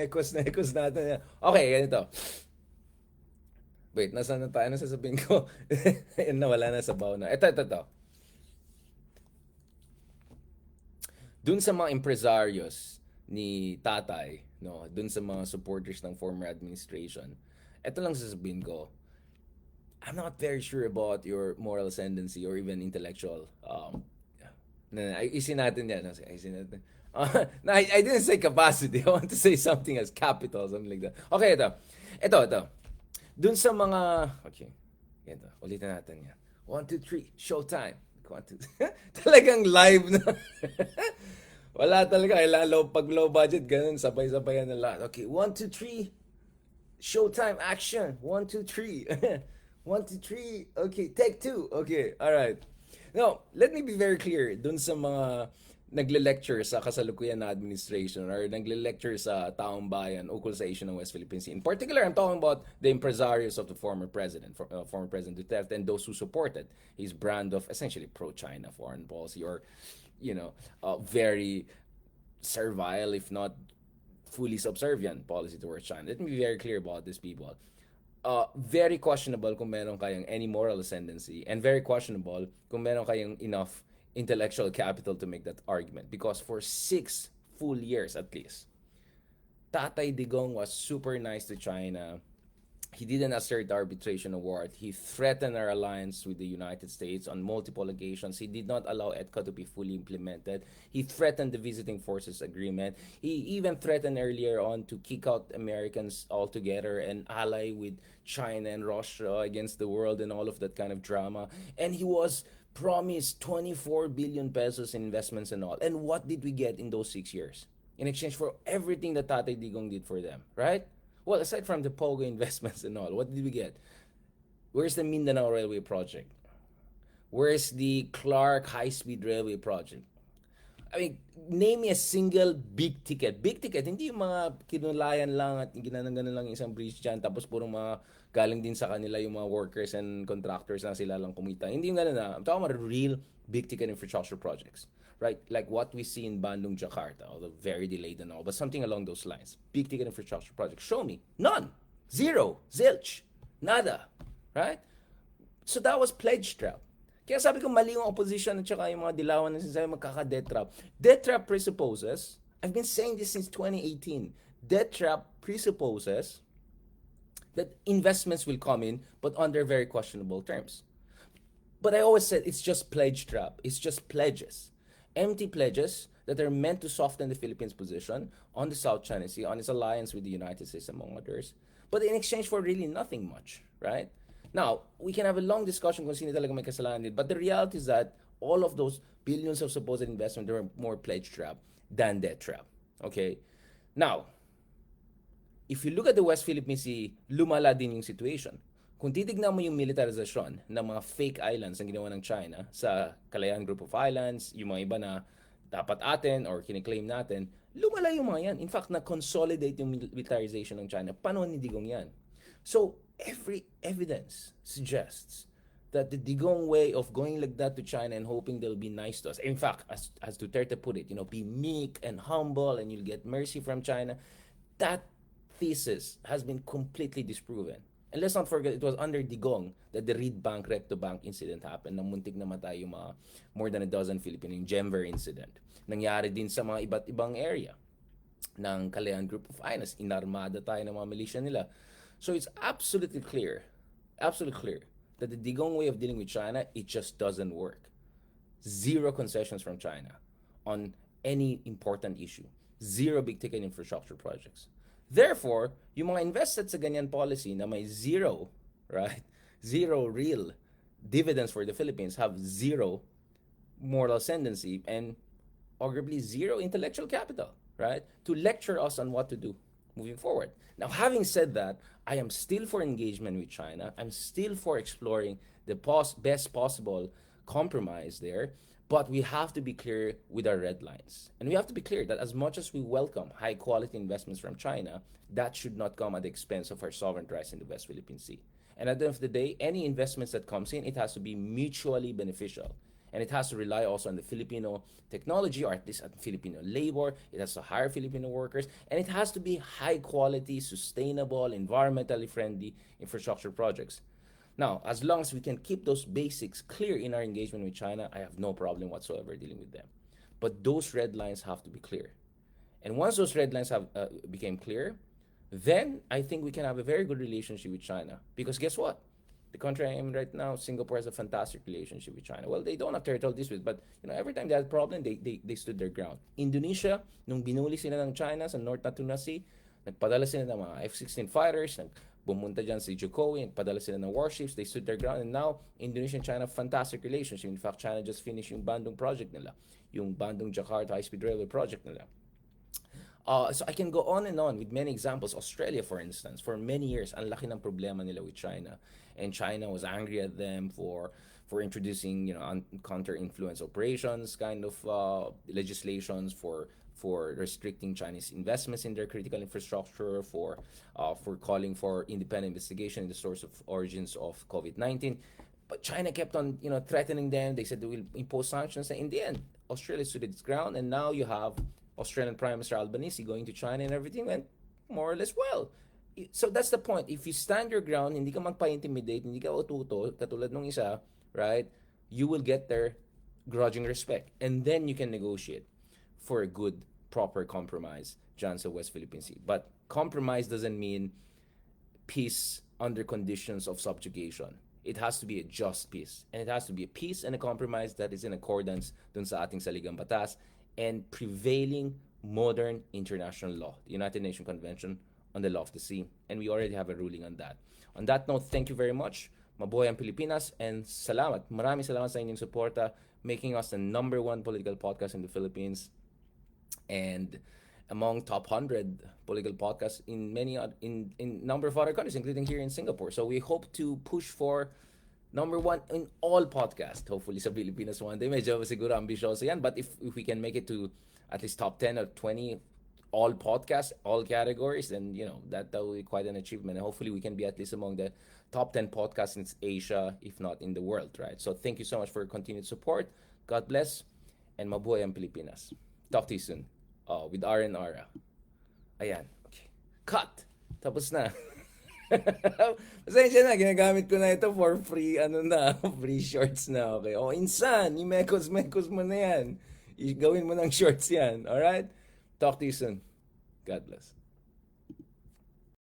Ekos natin yan. Okay, ganito. Wait, nasaan na tayo? Ano sasabihin ko? Nawala na sa baw na. Ito. Dun sa mga empresaryos ni Tatay, no, dun sa mga supporters ng former administration, ito lang sasabihin ko, I'm not very sure about your moral ascendancy or even intellectual. Isin natin yan. Isin natin. No, I didn't say capacity. I want to say something as capital, something like that. Okay, ito. Dun sa mga, okay, ito, ulitin natin yan. 1, 2, 3, showtime. 1, 2, talagang live na. Wala talaga. Pag low budget, ganun, sabay-sabayan na lahat. Okay, 1, 2, 3, showtime, action. 1, 2, 3. 1, 2, 3. Okay, take 2. Okay, all right. Now, let me be very clear dun sa mga nagle-lecture sa kasalukuyan na administration or nagle-lecture sa taong bayan ukol sa issue ng West Philippine Sea. In particular, I'm talking about the impresarios of the former president, former President Duterte, and those who supported his brand of essentially pro-China foreign policy or, very servile, if not fully subservient policy towards China. Let me be very clear about these people. Very questionable kung meron kayong any moral ascendancy and very questionable kung meron kayong enough intellectual capital to make that argument because for 6 full years at least, Tatay Digong was super nice to China. He didn't assert the arbitration award. He threatened our alliance with the United States on multiple occasions. He did not allow EDCA to be fully implemented. He threatened the Visiting Forces Agreement. He even threatened earlier on to kick out Americans altogether and ally with China and Russia against the world and all of that kind of drama. And he was promised 24 billion pesos in investments and all. And what did we get in those 6 years? In exchange for everything that Tatay Digong did for them, right? Well, aside from the Pogo investments and all, what did we get? Where's the Mindanao Railway Project? Where's the Clark High-Speed Railway Project? I mean, name me a single big ticket. Big ticket, hindi yung mga kinulayan lang at ginanang-ganan lang yung isang bridge dyan tapos puro mga galing din sa kanila yung mga workers and contractors na sila lang kumita. Hindi yung ganun na. I'm talking about real big ticket infrastructure projects. Right? Like what we see in Bandung, Jakarta, although very delayed and all, but something along those lines. Big ticket infrastructure projects. Show me. None. Zero. Zilch. Nada. Right? So that was pledge trap. Kaya sabi ko mali yung opposition at saka yung mga dilawan na sinasabi magkaka-debt trap. Debt trap presupposes, I've been saying this since 2018, debt trap presupposes that investments will come in but under very questionable terms. But I always said it's just pledge trap. It's just pledges. Empty pledges that are meant to soften the Philippines' position on the South China Sea, on its alliance with the United States, among others. But in exchange for really nothing much, right? Now, we can have a long discussion kung sino talaga may kasalanan din, but the reality is that all of those billions of supposed investment were more pledge trap than debt trap. Okay? Now, if you look at the West Philippine Sea, lumala din yung situation. Kung titignan mo yung militarization ng mga fake islands na ginawa ng China sa Kalayaan Group of Islands, yung mga iba na dapat atin or kiniklaim natin, lumala yung mga yan. In fact, na-consolidate yung militarization ng China. Panahon ni Digong yan. So, every evidence suggests that the Digong way of going like that to China and hoping they'll be nice to us, in fact, as Duterte put it, be meek and humble and you'll get mercy from China, that thesis has been completely disproven. And let's not forget, it was under Digong that the Reed Bank Recto-Bank incident happened na muntik na matay yung mga more than a dozen Filipino, yung Gemver incident. Nangyari din sa mga iba't ibang area ng Kalayaan Group of Islands. Inarmada tayo ng mga militia nila. So it's absolutely clear that the Digong way of dealing with China, it just doesn't work. Zero concessions from China on any important issue. Zero big ticket infrastructure projects. Therefore, yung mga invested sa ganyan policy na may zero, right? Zero real dividends for the Philippines have zero moral ascendancy and arguably zero intellectual capital, right? To lecture us on what to do moving forward. Now, having said that, I am still for engagement with China. I'm still for exploring the best possible compromise there. But we have to be clear with our red lines. And we have to be clear that as much as we welcome high quality investments from China, that should not come at the expense of our sovereign rights in the West Philippine Sea. And at the end of the day, any investments that comes in, it has to be mutually beneficial. And it has to rely also on the Filipino technology, or at least on Filipino labor. It has to hire Filipino workers. And it has to be high quality, sustainable, environmentally friendly infrastructure projects. Now, as long as we can keep those basics clear in our engagement with China, I have no problem whatsoever dealing with them. But those red lines have to be clear. And once those red lines have became clear, then I think we can have a very good relationship with China. Because guess what? The country I am right now, Singapore, has a fantastic relationship with China. Well, they don't have territorial disputes, but every time they had a problem, they stood their ground. Indonesia, nung binuli sila ng China sa North Natuna Sea, nagpadala sila ng mga F-16 fighters, bumunta dyan si Jokowi, nagpadala sila ng warships, they stood their ground, and now Indonesia and China have fantastic relationship. In fact, China just finished yung Bandung project nila, yung Bandung-Jakarta high-speed railway project nila. So I can go on and on with many examples. Australia, for instance, for many years, ang laki ng problema nila with China. And China was angry at them for introducing, counter-influence operations kind of legislations, for restricting Chinese investments in their critical infrastructure, for calling for independent investigation in the source of origins of COVID-19. But China kept on, threatening them. They said they will impose sanctions. And in the end, Australia stood its ground, and now you have Australian Prime Minister Albanese going to China, and everything went more or less well. So that's the point. If you stand your ground, hindi ka magpa-intimidate, hindi ka ututo, katulad nung isa, right? You will get their grudging respect. And then you can negotiate for a good, proper compromise dyan sa West Philippine Sea. But compromise doesn't mean peace under conditions of subjugation. It has to be a just peace. And it has to be a peace and a compromise that is in accordance dun sa ating saligang batas and prevailing modern international law, the United Nations Convention on the Law of the Sea. And we already have a ruling on that. On that note, thank you very much. Mabuhay ang Pilipinas, and salamat. Maraming salamat sa inyong suporta, making us the #1 political podcast in the Philippines and among top 100 political podcasts in many in number of other countries, including here in Singapore. So we hope to push for #1 in all podcasts. Hopefully sa Pilipinas one day. Medyo siguro ambisyoso yan. But if we can make it to at least top 10 or 20 all podcasts, all categories, then that will be quite an achievement. And hopefully we can be at least among the top 10 podcasts in Asia, if not in the world, right? So thank you so much for your continued support. God bless, and mabuhay ang Pilipinas. Talk to you soon. With R and Ara. Ayan. Okay. Cut! Tapos na. Pasensya na, ginagamit ko na ito for free, free shorts na, okay? Insan, i-mekos mo na yan. Gawin mo ng shorts yan, alright? Talk to you soon. God bless.